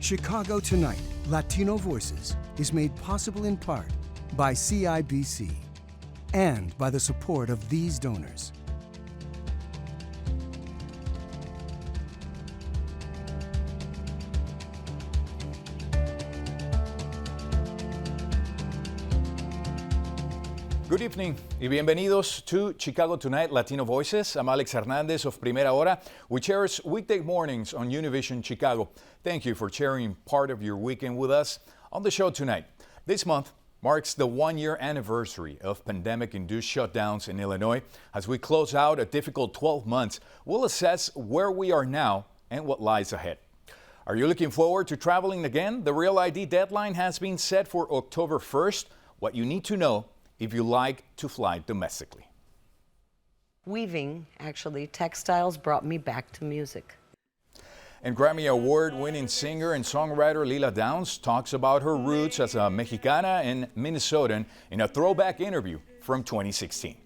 Chicago Tonight, Latino Voices is made possible in part by CIBC and by the support of these donors. Good evening y bienvenidos to Chicago Tonight, Latino Voices. I'm Alex Hernandez of Primera Hora. We cherish weekday mornings on Univision Chicago. Thank you for sharing part of your weekend with us. On the show tonight, this month marks the one-year anniversary of pandemic-induced shutdowns in Illinois. As we close out a difficult 12 months, we'll assess where we are now and what lies ahead. Are you looking forward to traveling again? The Real ID deadline has been set for October 1st. What you need to know if you like to fly domestically. Weaving, actually, textiles brought me back to music. And Grammy-award winning singer and songwriter Lila Downs talks about her roots as a Mexicana and Minnesotan in a throwback interview from 2016.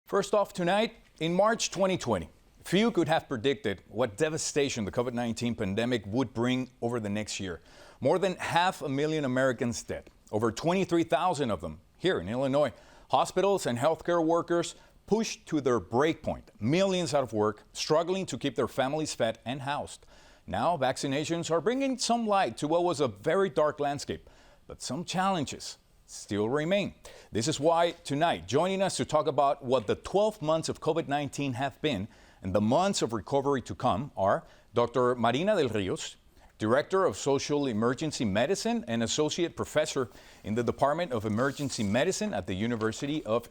First off tonight, in March 2020, few could have predicted what devastation the COVID-19 pandemic would bring over the next year. More than 500,000 Americans dead, over 23,000 of them here in Illinois. Hospitals and healthcare workers pushed to their break point. Millions out of work, struggling to keep their families fed and housed. Now, vaccinations are bringing some light to what was a very dark landscape, but some challenges still remain. This is why tonight, joining us to talk about what the 12 months of COVID-19 have been and the months of recovery to come are Dr. Marina del Rios, Director of Social Emergency Medicine and Associate Professor in the Department of Emergency Medicine at the University of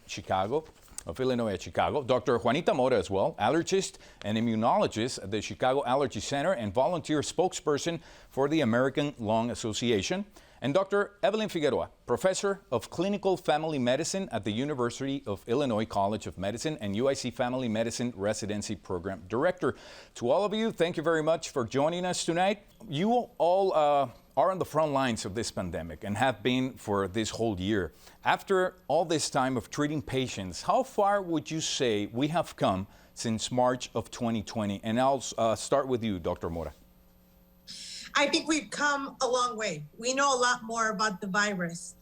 Illinois at Chicago. Dr. Juanita Mora as well, allergist and immunologist at the Chicago Allergy Center and volunteer spokesperson for the American Lung Association. And Dr. Evelyn Figueroa, Professor of Clinical Family Medicine at the University of Illinois College of Medicine and UIC Family Medicine Residency Program Director. To all of you, thank you very much for joining us tonight. You all are on the front lines of this pandemic and have been for this whole year. After all this time of treating patients, how far would you say we have come since March of 2020? And I'll start with you, Dr. Mora. I think we've come a long way. We know a lot more about the virus.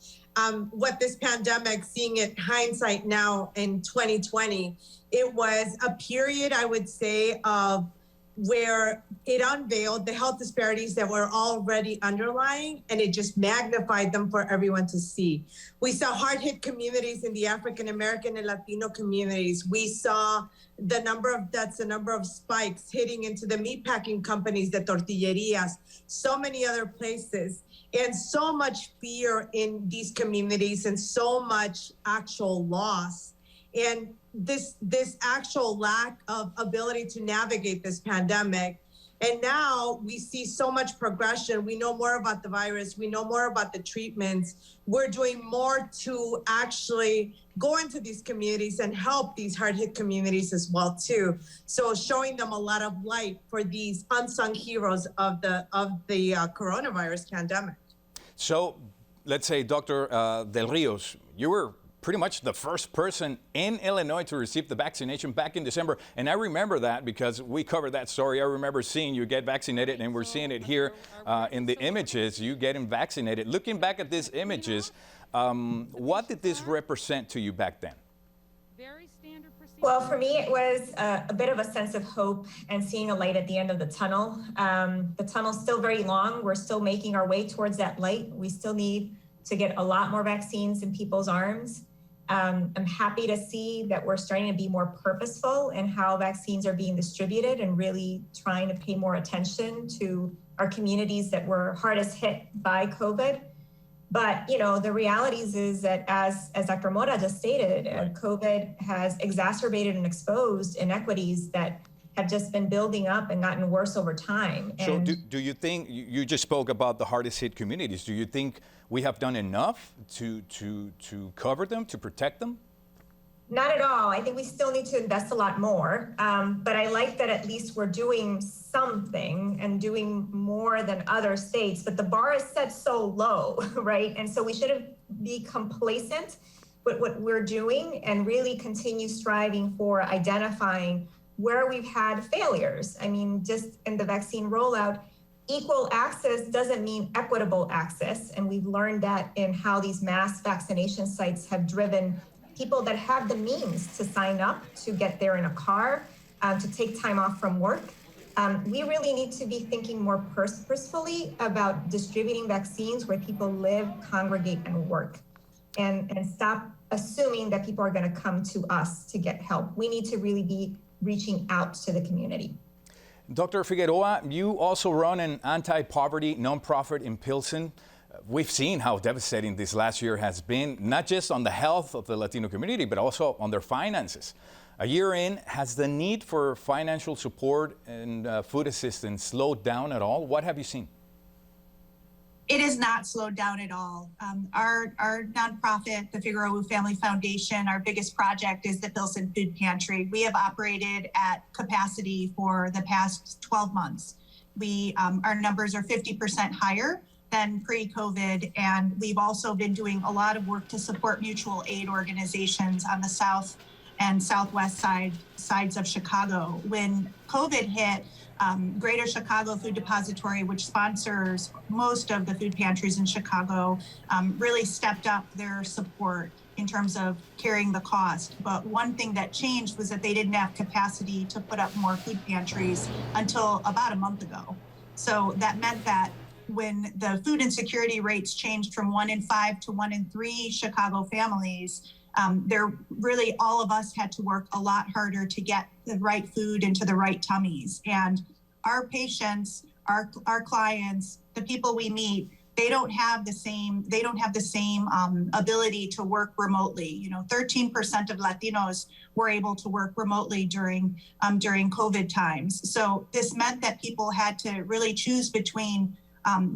What this pandemic, seeing it hindsight now in 2020, it was a period, I would say, of where it unveiled the health disparities that were already underlying, and it just magnified them for everyone to see. We saw hard-hit communities in the African American and Latino communities. We saw the number of deaths, the number of spikes hitting into the meatpacking companies, the tortillerias, so many other places, and so much fear in these communities and so much actual loss. And this actual lack of ability to navigate this pandemic. And now we see so much progression. We know more about the virus. We know more about the treatments. We're doing more to actually go into these communities and help these hard-hit communities as well too. So showing them a lot of light for these unsung heroes of the coronavirus pandemic. So let's say, Dr. Del Rios, you were pretty much the first person in Illinois to receive the vaccination back in December. And I remember that because we covered that story. I remember seeing you get vaccinated, and we're seeing it here in the images, you getting vaccinated. Looking back at these images, what did this represent to you back then? Well, for me, it was a bit of a sense of hope and seeing a light at the end of the tunnel. The tunnel's still very long. We're still making our way towards that light. We still need to get a lot more vaccines in people's arms. I'm happy to see that we're starting to be more purposeful in how vaccines are being distributed and really trying to pay more attention to our communities that were hardest hit by COVID. But, you know, the realities is that as Dr. Mora just stated, Right. COVID has exacerbated and exposed inequities that have just been building up and gotten worse over time. So And do you think, you just spoke about the hardest hit communities, do you think we have done enough to cover them, to protect them? Not at all. I think we still need to invest a lot more. But I like that at least we're doing something and doing more than other states. But the bar is set so low, right? And so we shouldn't be complacent with what we're doing and really continue striving for identifying where we've had failures. I mean, just in the vaccine rollout, Equal access doesn't mean equitable access. And we've learned that in how these mass vaccination sites have driven people that have the means to sign up, to get there in a car, to take time off from work. We really need to be thinking more purposefully about distributing vaccines where people live, congregate, and work, and stop assuming that people are going to come to us to get help. We need to really be reaching out to the community. Dr. Figueroa, you also run an anti-poverty nonprofit in Pilsen. We've seen how devastating this last year has been, not just on the health of the Latino community, but also on their finances. A year in, has the need for financial support and food assistance slowed down at all? What have you seen? It is not slowed down at all. Our nonprofit, the Figueroa Family Foundation, our biggest project is the Pilsen Food Pantry. We have operated at capacity for the past 12 months. Our numbers are 50% higher than pre-COVID, and we've also been doing a lot of work to support mutual aid organizations on the south and southwest sides of Chicago. When COVID hit, Greater Chicago Food Depository, which sponsors most of the food pantries in Chicago, really stepped up their support in terms of carrying the cost. But one thing that changed was that they didn't have capacity to put up more food pantries until about a month ago. So that meant that when the food insecurity rates changed from 1 in 5 to 1 in 3 Chicago families, all of us had to work a lot harder to get the right food into the right tummies. And our patients, our clients, the people we meet, they don't have the same ability to work remotely. 13% of Latinos were able to work remotely during COVID times. So this meant that people had to really choose between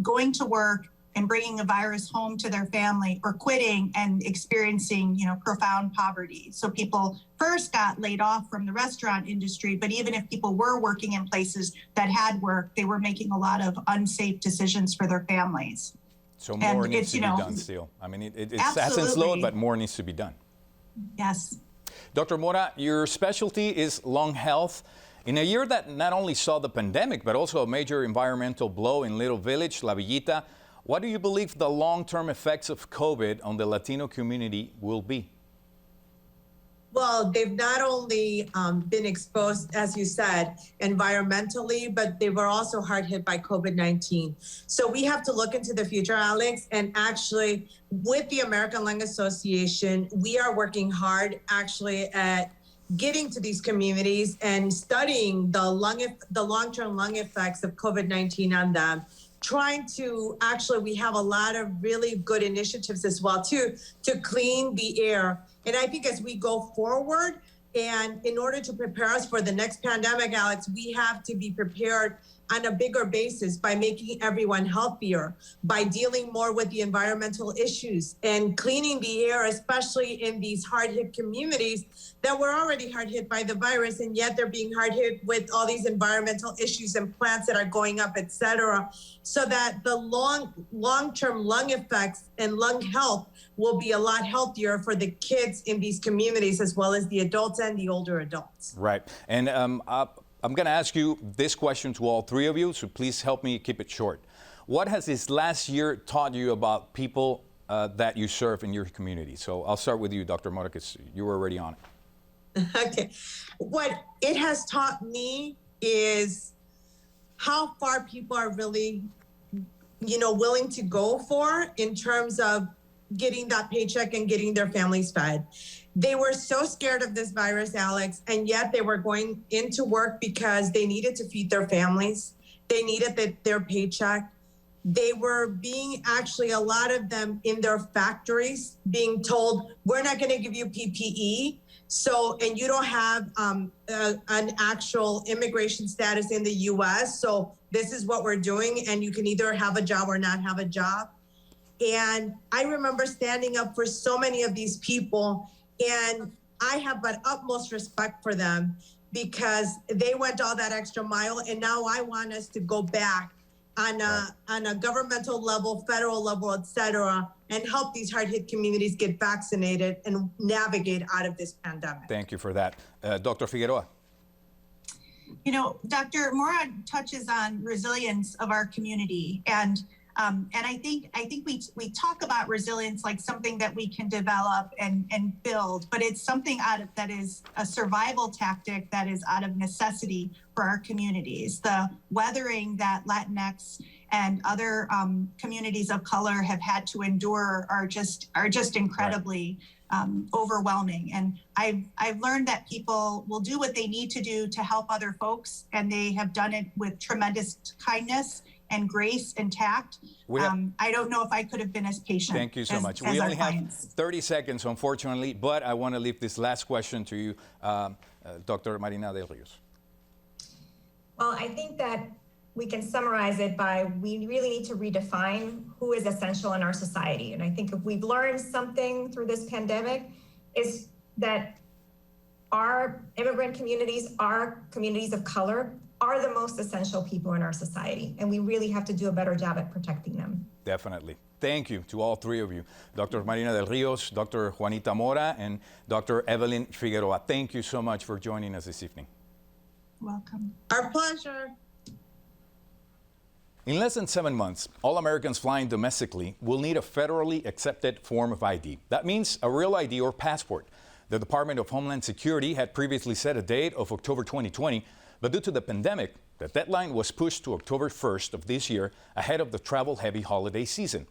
going to work and bringing a virus home to their family, or quitting and experiencing, profound poverty. So people first got laid off from the restaurant industry, but even if people were working in places that had work, they were making a lot of unsafe decisions for their families. So more needs to be done still. I mean, it hasn't slowed, but more needs to be done. Yes. Dr. Mora, your specialty is lung health. In a year that not only saw the pandemic, but also a major environmental blow in Little Village, La Villita, what do you believe the long-term effects of COVID on the Latino community will be? Well, they've not only been exposed, as you said, environmentally, but they were also hard hit by COVID-19. So we have to look into the future, Alex, and actually with the American Lung Association, we are working hard actually at getting to these communities and studying the long-term lung effects of COVID-19 on them. We have a lot of really good initiatives as well too, to clean the air. And I think as we go forward, and in order to prepare us for the next pandemic, Alex, we have to be prepared on a bigger basis by making everyone healthier, by dealing more with the environmental issues and cleaning the air, especially in these hard-hit communities that were already hard hit by the virus, and yet they're being hard hit with all these environmental issues and plants that are going up, et cetera, so that the long-term lung effects and lung health will be a lot healthier for the kids in these communities, as well as the adults and the older adults. Right. And I'm going to ask you this question to all three of you, so please help me keep it short. What has this last year taught you about people that you serve in your community? So I'll start with you, Dr. Mora, because you were already on it. Okay. What it has taught me is how far people are really, willing to go for in terms of getting that paycheck and getting their families fed. They were so scared of this virus, Alex, and yet they were going into work because they needed to feed their families. They needed their paycheck. They were being a lot of them in their factories being told, we're not going to give you PPE. And you don't have an actual immigration status in the US. So this is what we're doing. And you can either have a job or not have a job. And I remember standing up for so many of these people, and I have but utmost respect for them because they went all that extra mile. And now I want us to go back on a governmental level, federal level, et cetera, and help these hard-hit communities get vaccinated and navigate out of this pandemic. Thank you for that. Dr. Figueroa. You know, Dr. Morad touches on resilience of our community, and I think we talk about resilience like something that we can develop and build, but it's something that is a survival tactic that is out of necessity for our communities. The weathering that Latinx and other communities of color have had to endure are just incredibly overwhelming. And I've learned that people will do what they need to do to help other folks, and they have done it with tremendous kindness and grace and tact. I don't know if I could have been as patient. Thank you so much. We only have 30 seconds, unfortunately, but I want to leave this last question to you, Dr. Marina del Rios. Well, I think that we can summarize it by we really need to redefine who is essential in our society. And I think if we've learned something through this pandemic is that our immigrant communities, our communities of color, are the most essential people in our society. And we really have to do a better job at protecting them. Definitely. Thank you to all three of you, Dr. Marina del Rios, Dr. Juanita Mora, and Dr. Evelyn Figueroa. Thank you so much for joining us this evening. Welcome. Our pleasure. In less than 7 months, all Americans flying domestically will need a federally accepted form of ID. That means a real ID or passport. The Department of Homeland Security had previously set a date of October 2020, but due to the pandemic, the deadline was pushed to October 1st of this year ahead of the travel-heavy holiday season.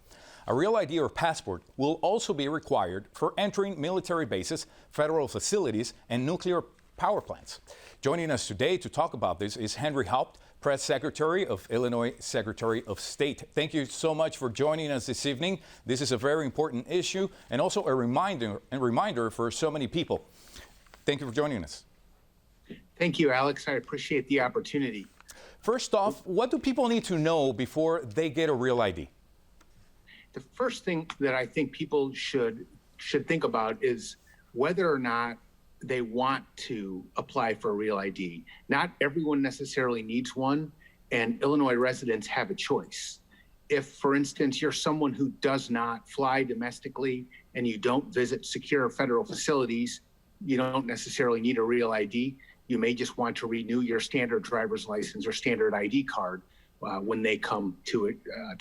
A real ID or passport will also be required for entering military bases, federal facilities, and nuclear power plants. Joining us today to talk about this is Henry Haupt, Press Secretary of Illinois Secretary of State. Thank you so much for joining us this evening. This is a very important issue and also a reminder for so many people. Thank you for joining us. Thank you, Alex. I appreciate the opportunity. First off, what do people need to know before they get a real ID? The first thing that I think people should think about is whether or not they want to apply for a real ID. Not everyone necessarily needs one, and Illinois residents have a choice. If, for instance, you're someone who does not fly domestically and you don't visit secure federal facilities, you don't necessarily need a real ID. You may just want to renew your standard driver's license or standard ID card when they come to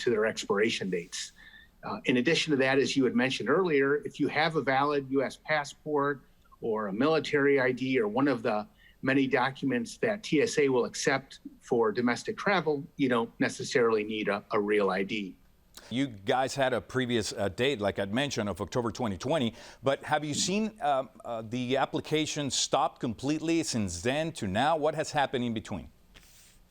their expiration dates. In addition to that, as you had mentioned earlier, if you have a valid U.S. passport or a military ID or one of the many documents that TSA will accept for domestic travel, you don't necessarily need a real ID. You guys had a previous date, like I'd mentioned, of October 2020, but have you seen the application stop completely since then to now? What has happened in between?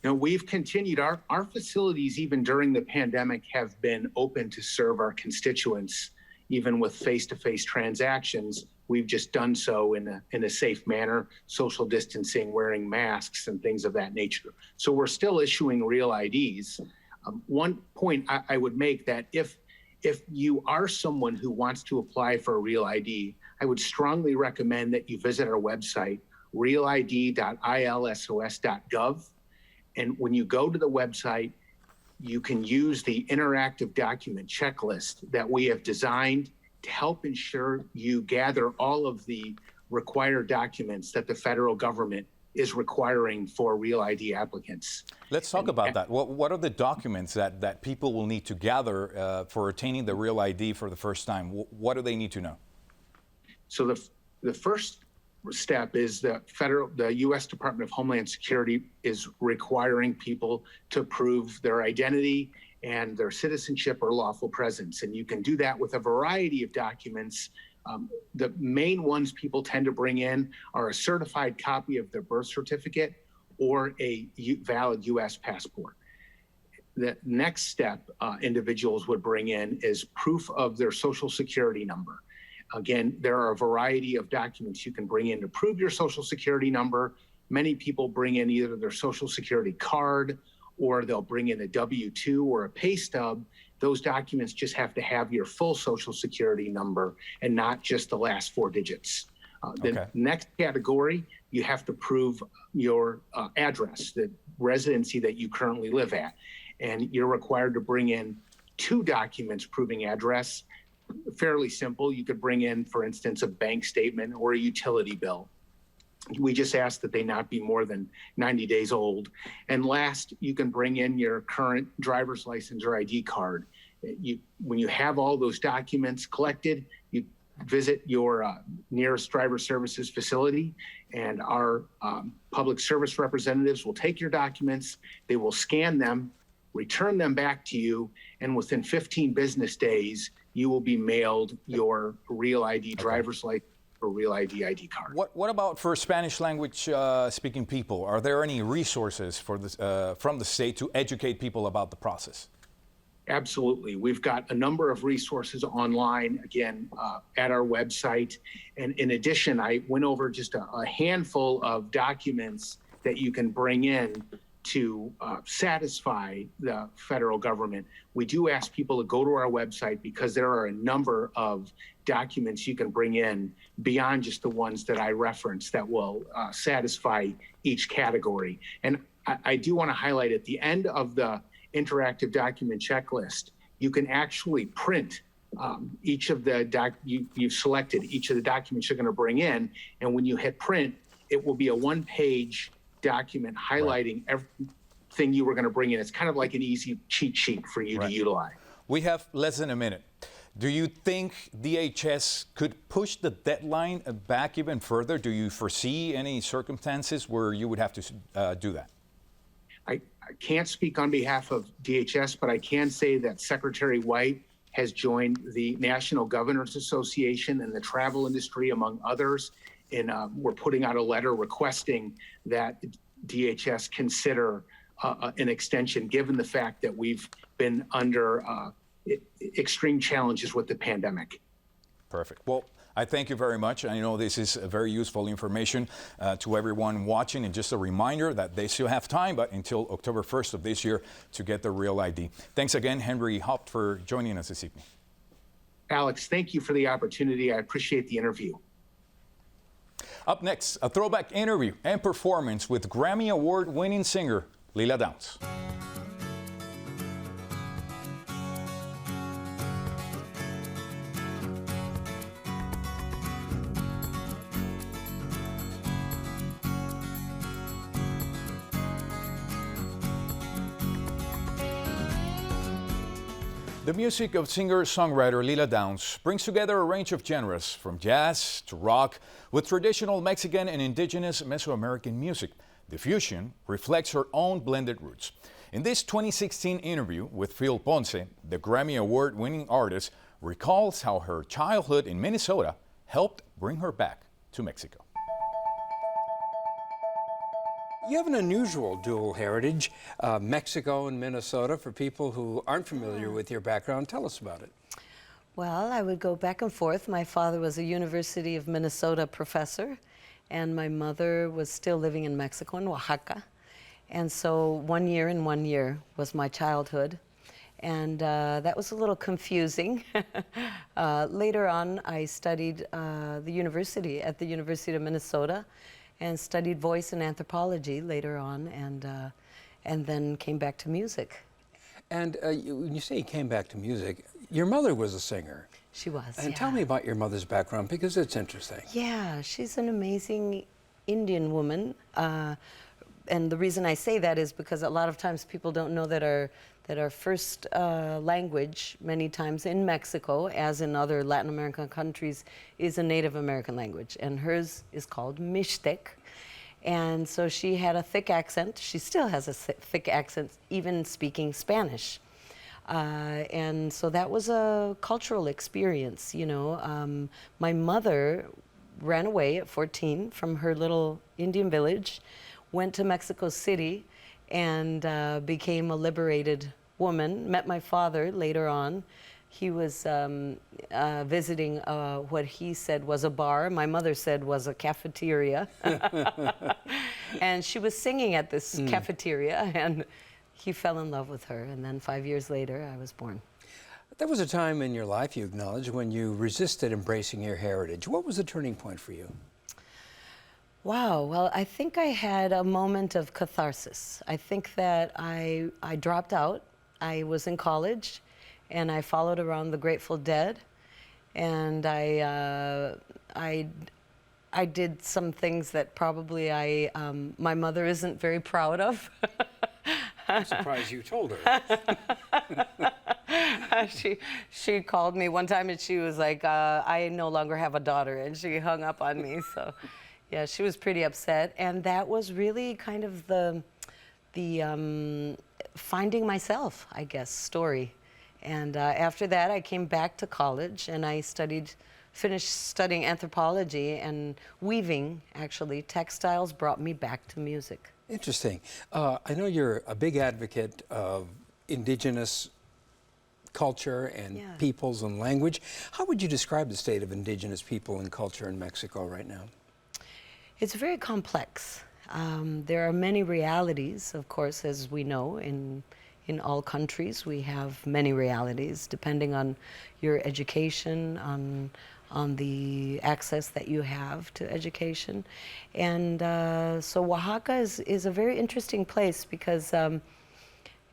You know, we've continued. Our facilities, even during the pandemic, have been open to serve our constituents, even with face-to-face transactions. We've just done so in a safe manner, social distancing, wearing masks and things of that nature. So we're still issuing real IDs. One point I would make that if you are someone who wants to apply for a real ID, I would strongly recommend that you visit our website, realid.ilsos.gov. And when you go to the website, you can use the interactive document checklist that we have designed to help ensure you gather all of the required documents that the federal government is requiring for real ID applicants. Let's talk about that. What are the documents that people will need to gather for attaining the real ID for the first time? What do they need to know? So the first step is the U.S. Department of Homeland Security is requiring people to prove their identity and their citizenship or lawful presence. And you can do that with a variety of documents. The main ones people tend to bring in are a certified copy of their birth certificate or a valid U.S. passport. The next step individuals would bring in is proof of their social security number. Again, there are a variety of documents you can bring in to prove your social security number. Many people bring in either their social security card or they'll bring in a W-2 or a pay stub. Those documents just have to have your full social security number and not just the last four digits. The next category, you have to prove your address, the residency that you currently live at. And you're required to bring in 2 documents proving address. Fairly simple. You could bring in, for instance, a bank statement or a utility bill. We just ask that they not be more than 90 days old. And last, you can bring in your current driver's license or ID card. When you have all those documents collected, you visit your nearest driver services facility, and our public service representatives will take your documents, they will scan them, return them back to you, and within 15 business days, you will be mailed your Real ID driver's license or Real ID card. What about for Spanish language speaking people? Are there any resources for this, from the state to educate people about the process? Absolutely. We've got a number of resources online, again, at our website. And in addition, I went over just a handful of documents that you can bring in to satisfy the federal government. We do ask people to go to our website because there are a number of documents you can bring in beyond just the ones that I referenced that will satisfy each category. And I do want to highlight at the end of the interactive document checklist, you can actually print each of the you've selected each of the documents you're going to bring in, and when you hit print, it will be a one-page document highlighting everything you were going to bring in. It's kind of like an easy cheat sheet for you to utilize. We have less than a minute. Do you think DHS could push the deadline back even further? Do you foresee any circumstances where you would have to do that? I can't speak on behalf of DHS, but I can say that Secretary White has joined the National Governors Association and the travel industry, among others. And we're putting out a letter requesting that DHS consider an extension, given the fact that we've been under extreme challenges with the pandemic. Perfect. Well, I thank you very much. I know this is very useful information to everyone watching, and just a reminder that they still have time, but until October 1st of this year, to get the Real ID. Thanks again, Henry Haupt, for joining us this evening. Alex, thank you for the opportunity. I appreciate the interview. Up next, a throwback interview and performance with Grammy-award winning singer Lila Downs. The music of singer-songwriter Lila Downs brings together a range of genres, from jazz to rock, with traditional Mexican and indigenous Mesoamerican music. The fusion reflects her own blended roots. In this 2016 interview with Phil Ponce, the Grammy Award-winning artist recalls how her childhood in Minnesota helped bring her back to Mexico. You have an unusual dual heritage, Mexico and Minnesota. For people who aren't familiar with your background, tell us about it. Well, I would go back and forth. My father was a University of Minnesota professor, and my mother was still living in Mexico, in Oaxaca. And so 1 year and 1 year was my childhood. And that was a little confusing. Later on, I studied at the University of Minnesota, and studied voice and anthropology later on, and then came back to music. And when you say you came back to music, your mother was a singer. She was, And yeah. tell me about your mother's background, because it's interesting. Yeah, she's an amazing Indian woman. And the reason I say that is because a lot of times people don't know that our first language, many times in Mexico, as in other Latin American countries, is a Native American language. And hers is called Mixtec. And so she had a thick accent. She still has a thick accent, even speaking Spanish. And so that was a cultural experience, you know. My mother ran away at 14 from her little Indian village, went to Mexico City, and became a liberated woman. Met my father later on. He was visiting what he said was a bar. My mother said was a cafeteria. And she was singing at this cafeteria, and he fell in love with her. And then 5 years later, I was born. There was a time in your life, you acknowledge, when you resisted embracing your heritage. What was the turning point for you? Wow, well, I think I had a moment of catharsis. I think that I dropped out. I was in college, and I followed around the Grateful Dead, and I I did some things that probably my mother isn't very proud of. I'm surprised you told her. She called me one time and she was like, I no longer have a daughter, and she hung up on me. So yeah, she was pretty upset. And that was really kind of the finding myself, I guess, story. And after that, I came back to college and I finished studying anthropology and weaving, actually. Textiles brought me back to music. Interesting. I know you're a big advocate of indigenous culture and peoples and language. How would you describe the state of indigenous people and culture in Mexico right now? It's very complex. There are many realities, of course, as we know, in all countries. We have many realities, depending on your education, on the access that you have to education. And so Oaxaca is a very interesting place because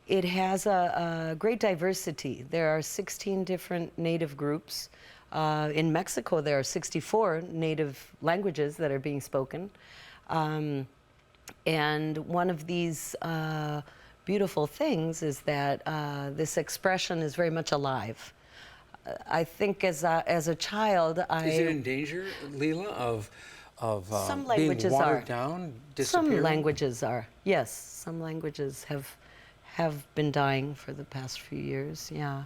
it has a great diversity. There are 16 different native groups. In Mexico, there are 64 native languages that are being spoken. And one of these beautiful things is that this expression is very much alive. I think as a child, Is it in danger, Lila, of some being languages watered are. down, disappearing? Some languages are, yes. Some languages have been dying for the past few years, yeah.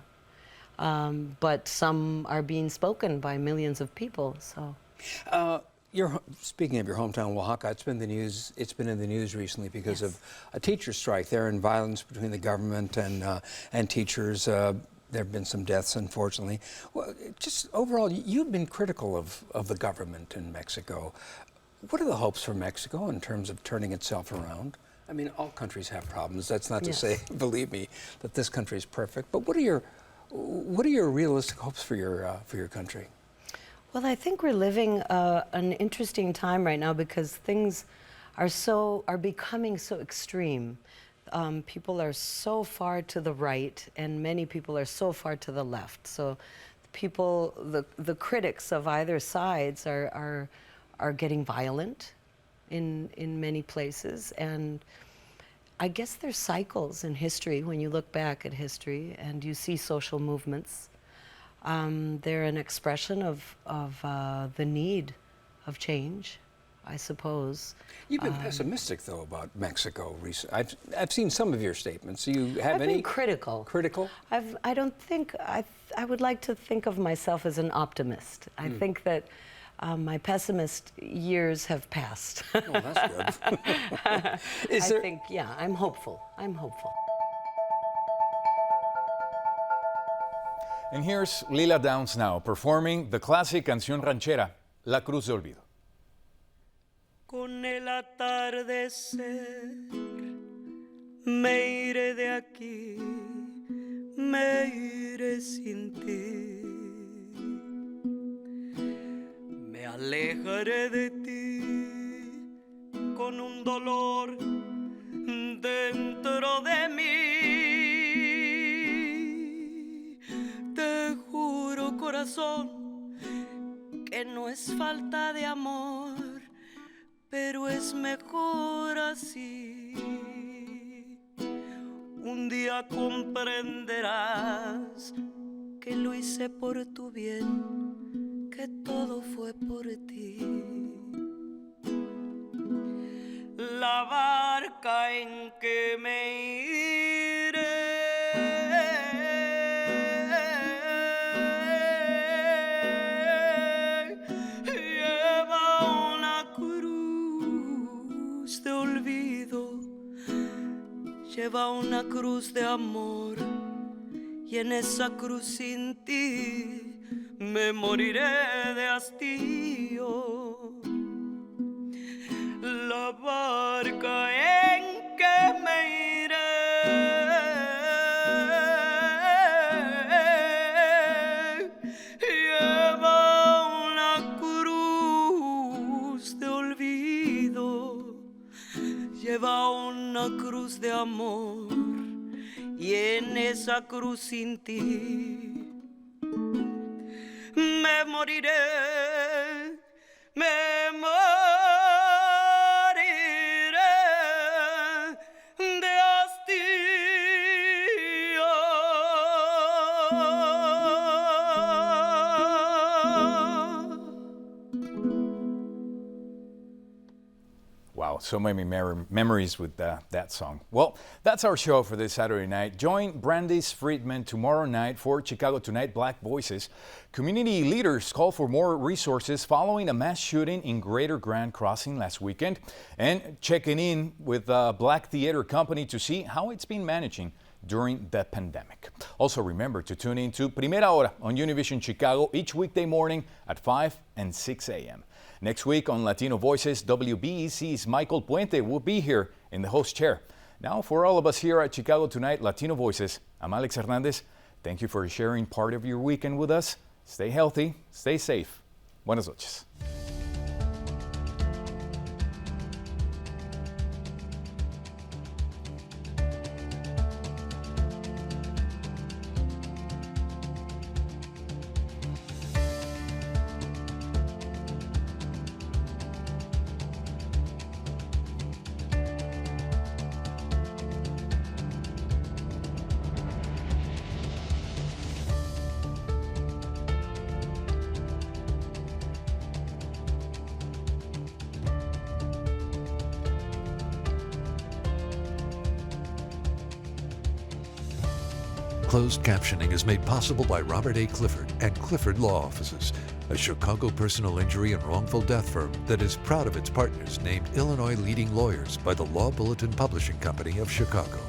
But some are being spoken by millions of people, so. Speaking of your hometown, Oaxaca, it's been in the news recently because of a teacher strike there and violence between the government and teachers. There have been some deaths, unfortunately. Well, just overall, you've been critical of the government in Mexico. What are the hopes for Mexico in terms of turning itself around? I mean, all countries have problems. That's not to say, believe me, that this country is perfect. But what are your realistic hopes for your country? Well, I think we're living an interesting time right now because things are becoming so extreme. People are so far to the right, and many people are so far to the left. So, the critics of either sides are getting violent in many places, and I guess there's cycles in history when you look back at history and you see social movements. They're an expression of the need of change, I suppose. You've been pessimistic, though, about Mexico recently. I've seen some of your statements. Do you have any? I've been critical. Critical? I don't think, I would like to think of myself as an optimist. I think that my pessimist years have passed. Well, that's good. I'm hopeful. I'm hopeful. And here's Lila Downs now performing the classic canción ranchera, La Cruz de Olvido. Con el atardecer me iré de aquí, me iré sin ti. Me alejaré de ti con un dolor dentro de mí. Te juro, corazón, que no es falta de amor, pero es mejor así. Un día comprenderás que lo hice por tu bien, que todo fue por ti. La barca en que me iré lleva una cruz de amor, y en esa cruz sin ti me moriré de hastío. La barca en que me iré lleva una cruz de olvido, lleva una cruz de amor, y en esa cruz sin ti me moriré, me moriré. so many memories with that song. Well, that's our show for this Saturday night. Join Brandice Friedman tomorrow night for Chicago Tonight Black Voices. Community leaders call for more resources following a mass shooting in Greater Grand Crossing last weekend, and checking in with Black Theater Company to see how it's been managing during the pandemic. Also remember to tune in to Primera Hora on Univision Chicago each weekday morning at 5 and 6 a.m. Next week on Latino Voices, WBEC's Michael Puente will be here in the host chair. Now, for all of us here at Chicago Tonight Latino Voices, I'm Alex Hernandez. Thank you for sharing part of your weekend with us. Stay healthy, stay safe. Buenas noches. Closed captioning is made possible by Robert A. Clifford and Clifford Law Offices, a Chicago personal injury and wrongful death firm that is proud of its partners named Illinois leading lawyers by the Law Bulletin Publishing Company of Chicago.